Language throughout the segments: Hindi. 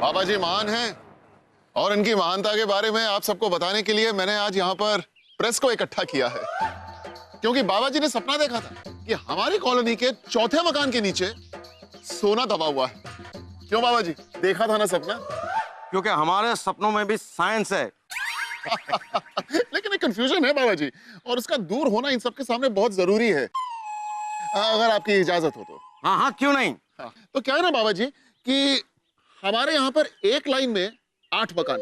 बाबा जी महान हैं और इनकी महानता के बारे में आप सबको बताने के लिए मैंने आज यहाँ पर प्रेस को इकट्ठा किया है, क्योंकि बाबा जी ने सपना देखा था कि हमारी कॉलोनी के चौथे मकान के नीचे सोना दबा हुआ है। क्यों बाबा जी, देखा था ना सपना? क्योंकि हमारे सपनों में भी साइंस है। लेकिन एक कंफ्यूजन है बाबा जी, और उसका दूर होना इन सबके सामने बहुत जरूरी है, अगर आपकी इजाजत हो तो। हाँ हाँ, क्यों नहीं। हाँ, तो क्या है ना बाबा जी कि हमारे यहाँ पर एक लाइन में 8 मकान।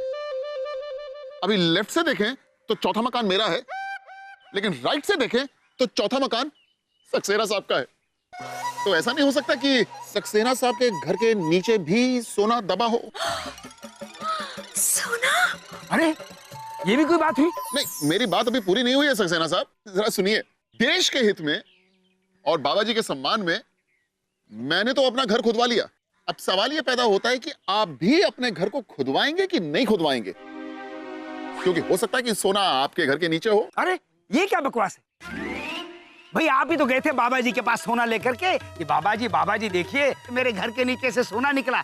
अभी लेफ्ट से देखें तो चौथा मकान मेरा है, लेकिन राइट से देखें तो चौथा मकान सक्सेना साहब का है। तो ऐसा नहीं हो सकता कि सक्सेना साहब के घर के नीचे भी सोना दबा हो? सोना? अरे ये भी कोई बात हुई? नहीं, मेरी बात अभी पूरी नहीं हुई है सक्सेना साहब, जरा सुनिए। देश के हित में और बाबा जी के सम्मान में मैंने तो अपना घर खुदवा लिया। अब सवाल ये पैदा होता है कि आप भी अपने घर को खुदवाएंगे कि नहीं खुदवाएंगे, क्योंकि हो सकता है कि सोना आपके घर के नीचे हो। अरे ये क्या बकवास है भाई, आप ही तो गए थे बाबा जी के पास सोना लेकर के कि बाबा जी देखिए मेरे घर के नीचे से सोना निकला।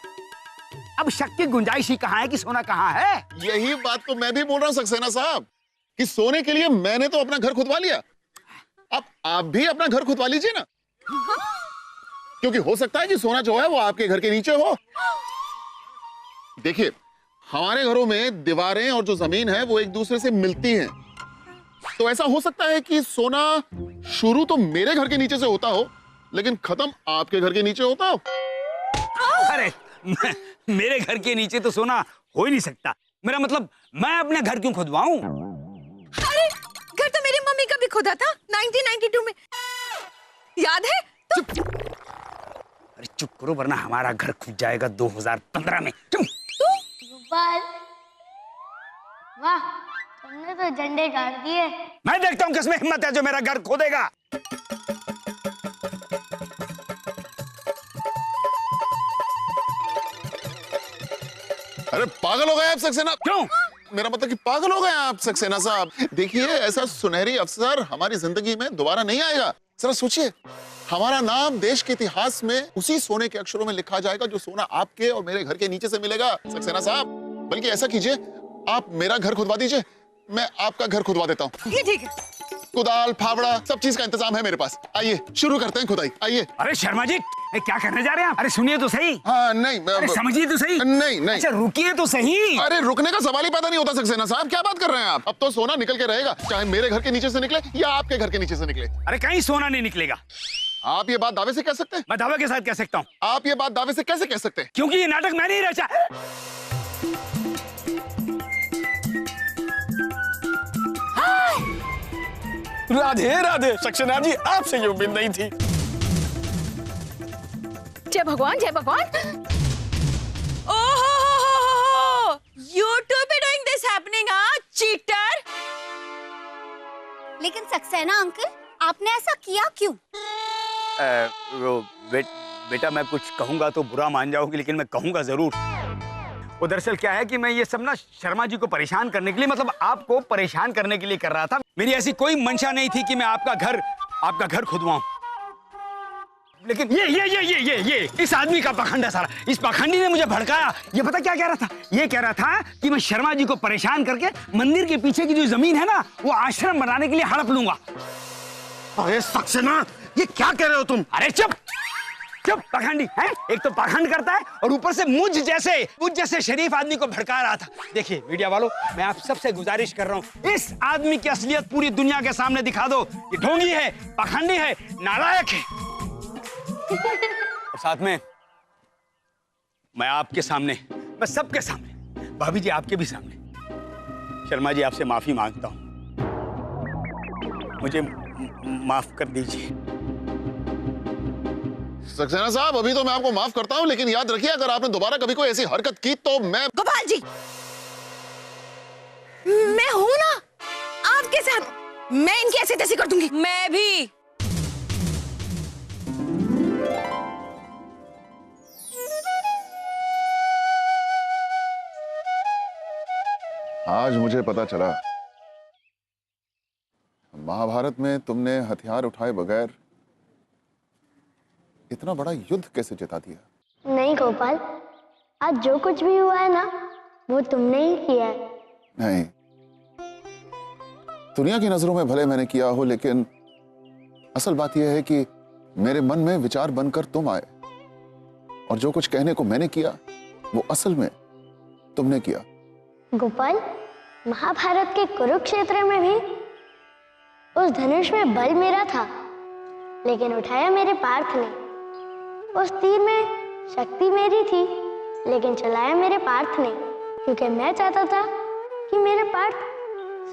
अब शक की गुंजाइश ही कहाँ है कि सोना कहाँ है? यही बात तो मैं भी बोल रहा हूं सक्सेना साहब कि सोने के लिए मैंने तो अपना घर खुदवा लिया, अब आप भी अपना घर खुदवा लीजिए ना, क्योंकि हो सकता है कि सोना जो है वो आपके घर के नीचे हो। देखिए, हमारे घरों में दीवारें और जो जमीन है वो एक दूसरे से मिलती हैं, तो ऐसा हो सकता है कि सोना शुरू तो मेरे घर के नीचे से होता हो लेकिन खत्म आपके घर के नीचे होता हो। अरे मेरे घर के नीचे तो सोना हो ही नहीं सकता। मेरा मतलब मैं अपना घर क्यों खुदवाऊं? अरे घर तो मेरी मम्मी का भी खुदा था 1992 में, याद है? अरे चुप करो वरना हमारा घर खुद जाएगा 2015 में। चुप। गोपाल, वाह, तुमने तो झंडे गाड़ दिए। मैं देखता हूँ किसमें हिम्मत है जो मेरा घर खोदेगा। अरे पागल हो गए आप सक्सेना? क्यों? मेरा मतलब कि पागल हो गए आप सक्सेना साहब। देखिए, ऐसा सुनहरी अवसर हमारी जिंदगी में दोबारा नहीं आएगा। जरा सोचिए, हमारा नाम देश के इतिहास में उसी सोने के अक्षरों में लिखा जाएगा जो सोना आपके और मेरे घर के नीचे से मिलेगा सक्सेना साहब। बल्कि ऐसा कीजिए, आप मेरा घर खुदवा दीजिए, मैं आपका घर खुदवा देता हूँ। ये ठीक है। कुदाल, फावड़ा, सब चीज का इंतजाम है मेरे पास। आइए शुरू करते हैं खुदाई, आइए। अरे शर्मा जी, क्या करने जा रहे हैं आप? अरे सुनिए तो सही। हाँ नहीं, अरे समझिए तो सही। नहीं। अच्छा रुकिए तो सही। अरे रुकने का सवाल ही पैदा नहीं होता सक्सेना साहब, क्या बात कर रहे हैं आप? अब तो सोना निकल के रहेगा, चाहे मेरे घर के नीचे से निकले या आपके घर के नीचे से निकले। अरे कहीं सोना नहीं निकलेगा। आप ये बात दावे से कह सकते हैं? मैं दावे के साथ कह सकता हूँ। आप ये बात दावे से कैसे कह सकते हैं? क्योंकि ये नाटक मैंने ही रचा। राधे राधे सक्सेना जी, आपसे ये उम्मीद नहीं थी। जय भगवान, जय भगवान। ओहो, you two be doing this happening, cheater? लेकिन सक्सेना अंकल, आपने ऐसा किया क्यों? बेटा मैं कुछ कहूंगा तो बुरा मान जाओगी, लेकिन मैं कहूंगा जरूर। वो दरअसल क्या है कि मैं ये सब ना शर्मा जी को परेशान करने के लिए, मतलब आपको परेशान करने के लिए कर रहा था। मेरी ऐसी कोई मंशा नहीं थी कि मैं आपका घर खुदवाऊं। लेकिन ये इस आदमी का पाखंड है सारा। इस पाखंडी ने मुझे भड़काया। ये पता क्या कह रहा था? ये कह रहा था कि मैं शर्मा जी को परेशान करके मंदिर के पीछे की जो जमीन है ना, वो आश्रम बनाने के लिए हड़प लूंगा। अरे सक्सेना, ये क्या कह रहे हो तुम? अरे चुप पाखंडी है। एक तो पाखंड करता है और ऊपर से मुझ जैसे शरीफ आदमी को भड़का रहा था। देखिए मीडिया वालों, मैं आप सबसे गुजारिश कर रहा हूँ, इस आदमी की असलियत पूरी दुनिया के सामने दिखा दो। ये ढोंगी है, पाखंडी है, नालायक है। और साथ में मैं आपके सामने, मैं सबके सामने, भाभी जी आपके भी सामने शर्मा जी आपसे माफी मांगता हूँ। मुझे माफ कर दीजिए। सक्सेना साहब, अभी तो मैं आपको माफ करता हूं, लेकिन याद रखिए अगर आपने दोबारा कभी कोई ऐसी हरकत की तो मैं... गोपाल जी, मैं हूं ना आपके साथ, मैं इनकी ऐसी तैसी कर दूंगी। मैं भी। आज मुझे पता चला महाभारत में तुमने हथियार उठाए बगैर इतना बड़ा युद्ध कैसे जिता दिया। नहीं गोपाल, आज जो कुछ भी हुआ है ना, वो तुमने ही किया है। नहीं, दुनिया की नजरों में भले मैंने किया हो, लेकिन असल बात यह है कि मेरे मन में विचार बनकर तुम आए, और जो कुछ कहने को मैंने किया वो असल में तुमने किया। गोपाल, महाभारत के कुरुक्षेत्र में भी उस धनुष में बल मेरा था, लेकिन उठाया मेरे पार्थ ने। उस तीर में शक्ति मेरी थी, लेकिन चलाया मेरे पार्थ ने, क्योंकि मैं चाहता था कि मेरे पार्थ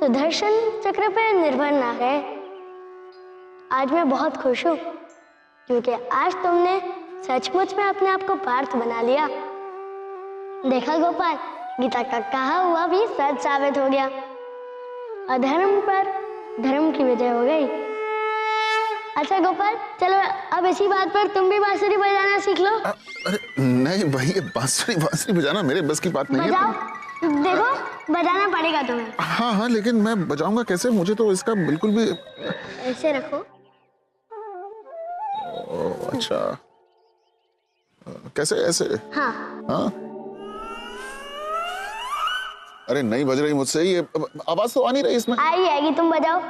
सुदर्शन चक्र पर निर्भर ना रहे। आज मैं बहुत खुश हूँ, क्योंकि आज तुमने सचमुच में अपने आप को पार्थ बना लिया। देखा गोपाल, गीता का कहा हुआ भी सच साबित हो गया। अधर्म पर धर्म की विजय हो गई। अच्छा गोपाल, चलो अब इसी बात पर तुम भी बांसुरी बजाना सीख लो। अरे नहीं भाई, ये बांसुरी बजाना मेरे बस की बात नहीं बजाओ, है। देखो बजाना पड़ेगा तुम्हें। हाँ हाँ, लेकिन मैं बजाऊंगा कैसे? मुझे तो इसका बिल्कुल भी। ऐसे रखो। अच्छा, कैसे? ऐसे? हाँ। हाँ, अरे नहीं बज रही मुझसे, ये आवाज तो आ नहीं रही इसमें। आई आएगी, तुम बजाओ।